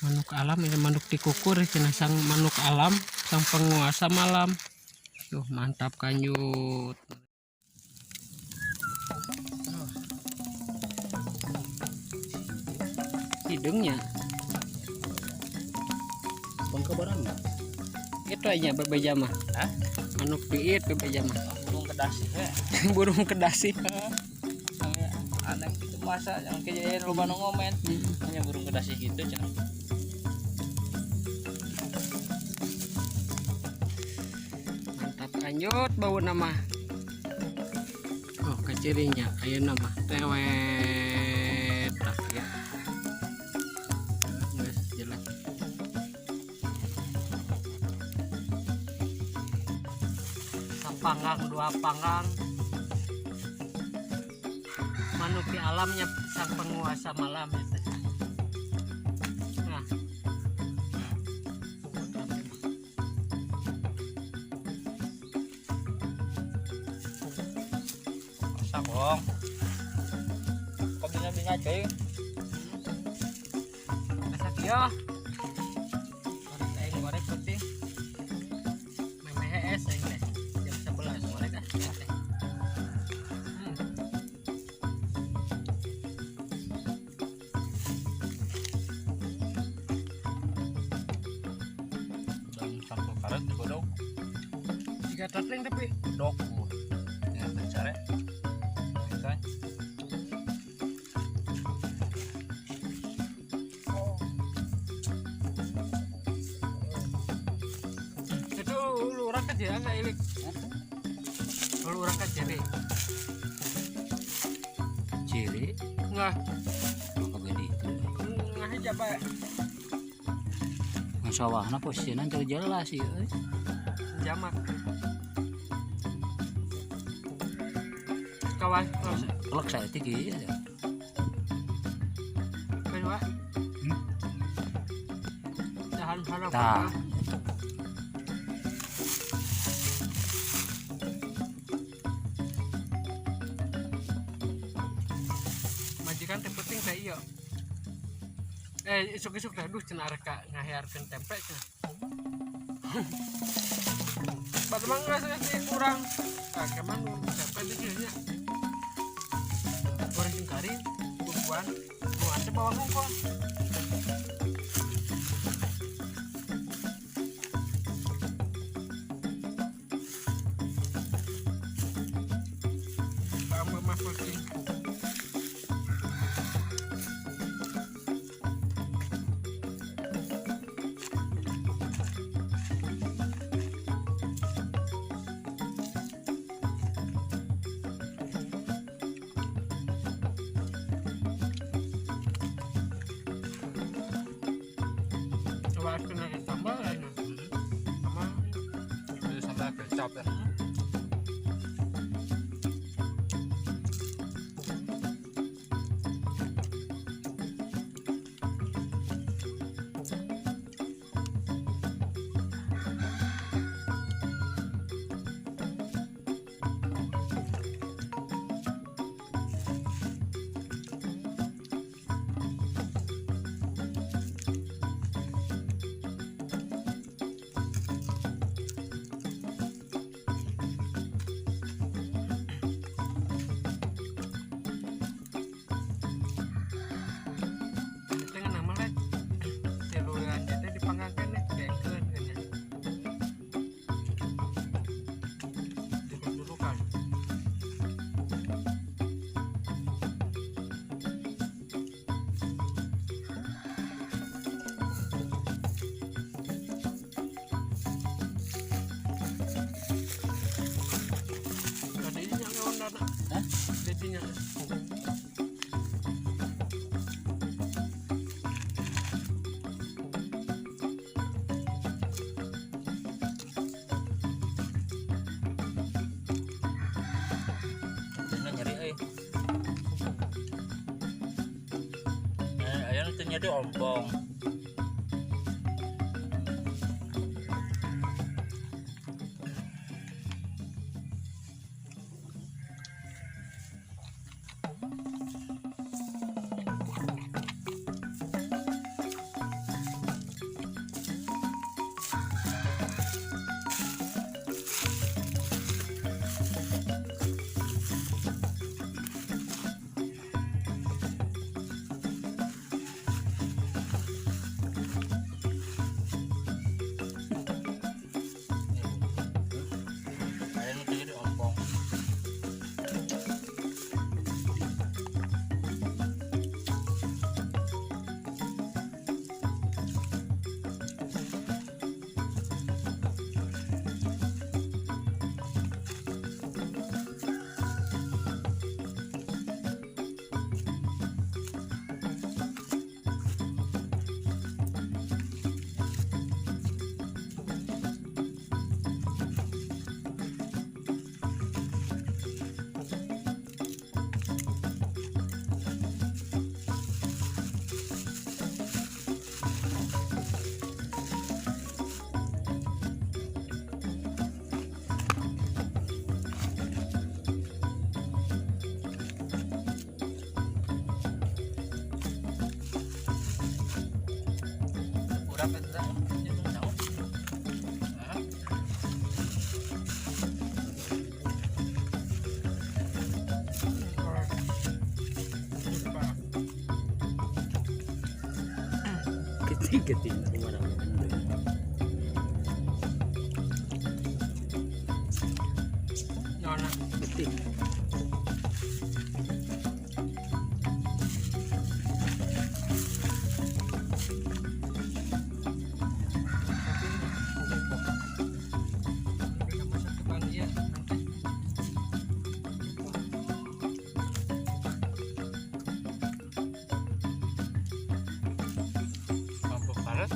Manuk alam ini manuk dikukur cenah sang manuk alam sang penguasa malam. Tuh mantap kanyut. Hidungnya Pengkabaran enggak? itu aja bebeja mah. Hah? Manuk piit bebeja mah. Burung kedasi ya. Burung kedasi. Aneh itu masa yang kejadian loba nu ngomen. Hanya burung kedasi gitu cenah. Mantap kanyut bau nama. Oh kecirinya ayo nama tewet tak ya. Guys jelas. Sapanggang dua panggang. Manuk di alamnya sang penguasa malam itu. Nah. Sabong. Kok bina-bina cuy? Masak yo. Goreng putih. Memehes ini jam 11 goreng ah. Dan satu karet digodok. 3 toteng tapi Dok. Ya mencari. Kan. itu lurah kan dia nggak ilik. Lurah kan jadi Ciri nggak maka bedi itu. nggak aja pak Sawahna posisinya jadi jelas ya. jamak kawan Kelak saya tinggi ya. kedua tahan harap Tah. majikan teh penting saya iya isuk-isuk dah duh cenah reka ngahiarkeun tempe cenah batemang ngerasa sih kurang keman tempe di sini goreng jeung kari bumbuan bumbuan teh bawang hongkong kamu mah penting coba kena tambah lain sama Itu sampai kecap ya. tengah nama lah seluruhan jadi dipangangkan nih kekeun geunya dulu kan tadinya ngawan dana Hah? jadinya Ini nyeri ayam itu nyeri ompong. Tingkatin kemana? Nona. Betul. Bisa masak ke bagian nanti. Mabuk banget.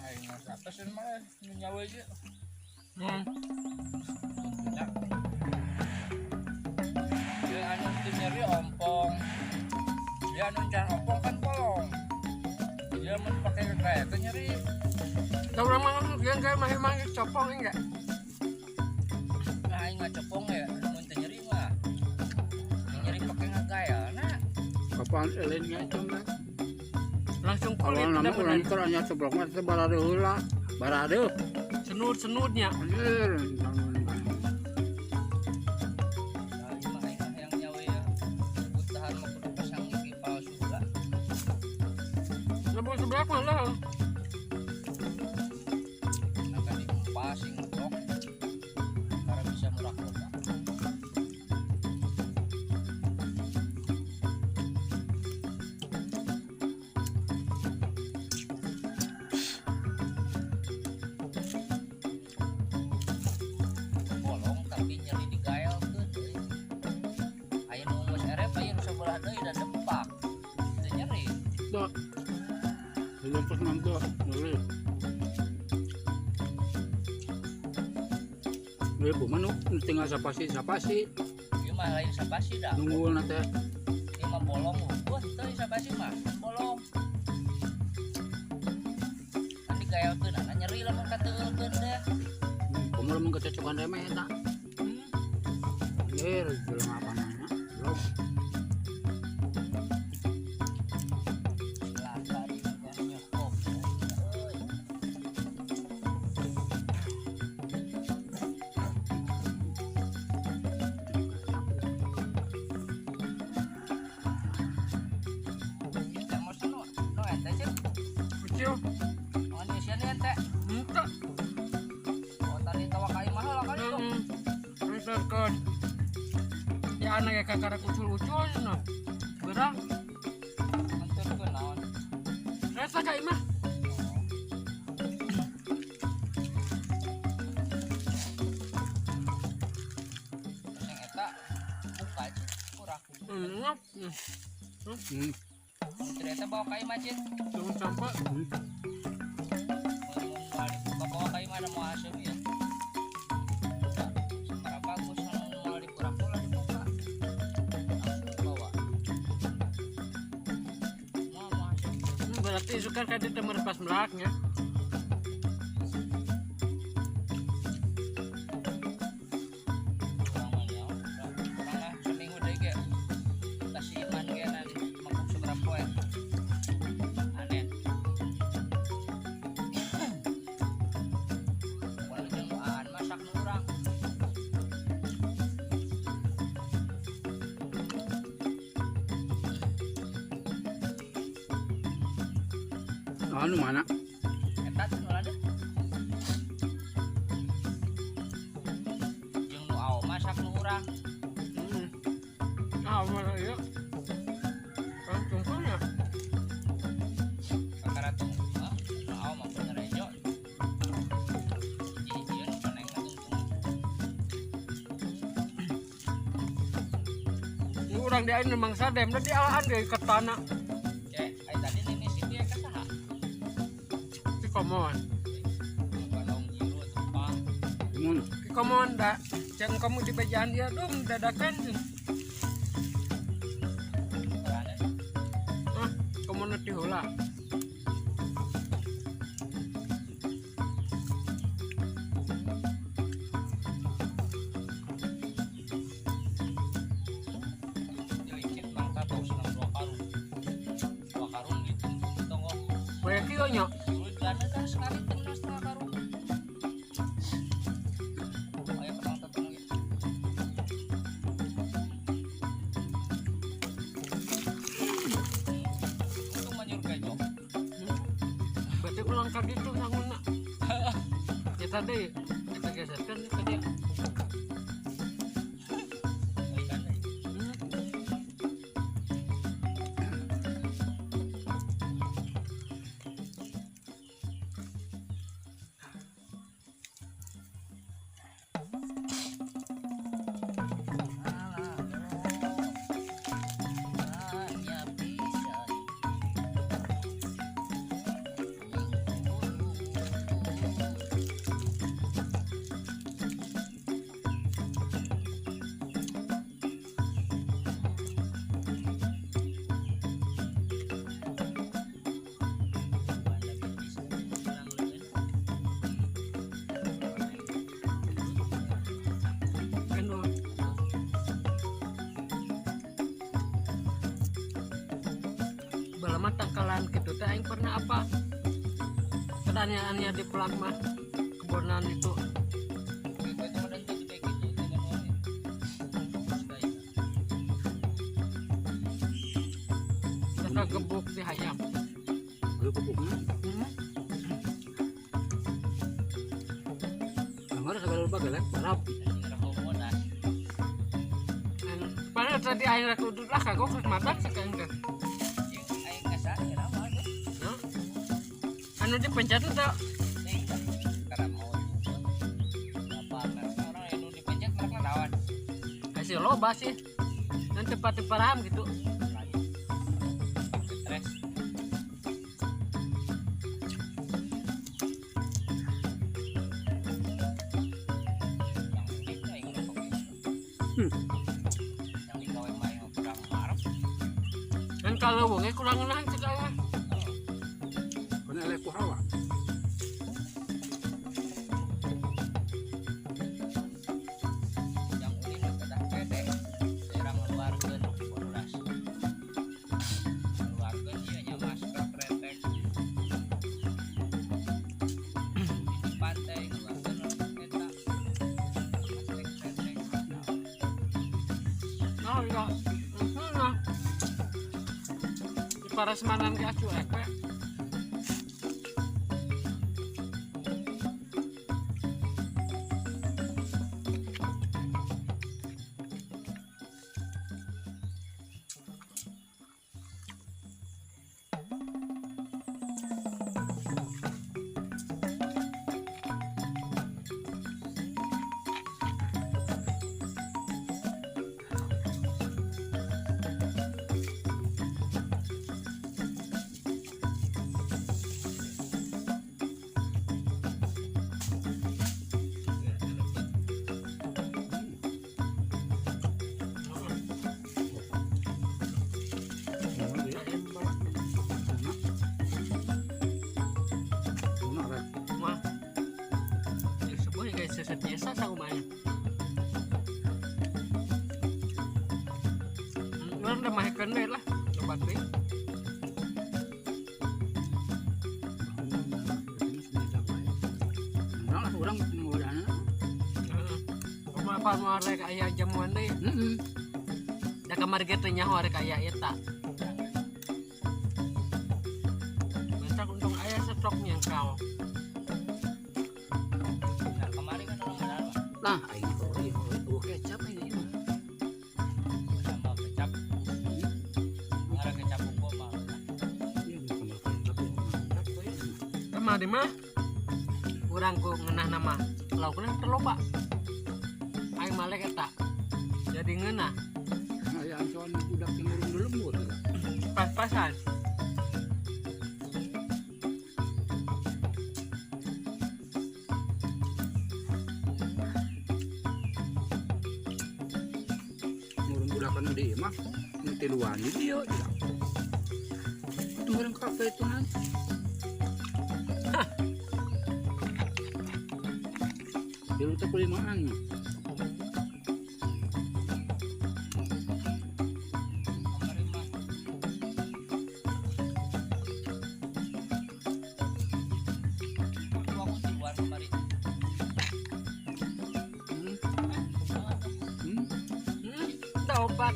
Aing mah apa sih mah nyawa aja. Tidak. Dia anu tuh nyeri ompong. Dia anu can ompong kan polong. Dia mun pakai kayak itu nyeri. Tahu nama yang kayak mah copong enggak? Nah, aing mah cepong ya, mun teu nyeri mah. Nyeri pakai ngagaya nah. Kapan elennya itu mah? Langsung kulit Awal nama udah orang bener. keranya seblok mah teh barade heula. Barade. Senut-senutnya. Anjir. Nah, ini mah aing mah yang nyawa ya. Kebutuhan mah kudu pasang gigi palsu lah. Lebih sebelah malah. Akan dikupas sing ngetok. Karena bisa murah kota. Bolong tapi nyeri di gael tuh. Aya nu geus erep aya nu sabelah deui dan dempak. Teu nyeri. Tuh. Belum pernah tuh. Boleh. Ibu mana tinggal sapasi Ieu mah lain sapasi dah. nunggu nanti Ieu mah bolong eueuh teu sapasi mah bolong. Kan di gaelkeun nyeri lamun kateukeun deh. kamu mau kecocokan remeh tak belum apa nanya belum Selasa di nyokop. Euy. Kita mau sino no ente cek. Kecil. Oh ini sian ente. Entah. Oh tadi tawa kai mahal kali itu. Misalkan ya anak ya kakak ucul-ucul nah. Berang. Anturkeun naon. Rasa kayak mah. Yang eta buka cek kurang. Ngap. Ternyata bawa kai macet. Jangan sampai. Mau bawa kai mana mau hasil ya. Sekarang bagus mau dipura-pura dibuka. Langsung bawa. Mau hasil. Berarti suka kadit temer pas melaknya. Kurang mana? Kurang lah seminggu deh ge. Kasih iman ge nan mangkuk seberapa poe. Aneh. Kalau jemaah masak kurang. anu mana Eta tuh nu ada. Jeung nu ao masak nu urang. Ah, mana ya? Langsung punya. Kakaratung nu ao mah bener ejo. Jieun paneng tungtung. Ini orang dia ini memang sadem, dan dia alaan dari ke tanah. Cek, ai tadi nini situ ya ka saha? Si komon. Balong jiru tepang. mun Si komon dah. Jangan kamu di bejaan dia dong dadakan. Karane Ah, komon nanti hula. dilicit mangka bau senang dua karung. Dua karung gitu tunggu. Banyak kilo nya. Dulu jana kan sekali tenang. kali itu sanguna. Ya tadi kita geserkan ke dia. Lama tangkalan gitu teh aing pernah apa pertanyaannya di pelang mah kebonan itu kita gebuk di hayam Gebuknya. Kamar segala lupa galak parap. padahal tadi aing rek udut lah kagok rek madan sekarang teh anu dipencet tuh kasih loba sih dan cepat paham gitu kan kalau wongnya kurang nahan sekarang Kena elek ku hawa. oh iya nah di parasmanan ke acu ekwe biasa sa kumain. Orang udah mahkan deh lah, lebat deh. Nah, orang mudahnya. Apa mau rek aya jamuan deh. Da kamar gitu nyaho rek aya eta. Masak untung aya stok nyangkal. Nah, aing tuh kecap ini. Tambah kecap. Ada kecap bumbu mah. Sama di mah urang ku ngeunah nama laukna terloba. Aing malek eta. Jadi ngeunah. Nah, ya ancoan budak yang urung lembut. Pas-pasan. Budakan dia mah nanti luar ini dia itu orang kafe itu nanti dia lupa kulimaan obat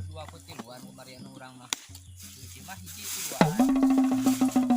dua kutiluan kemarin orang mah. Hiji mah hiji tiluan.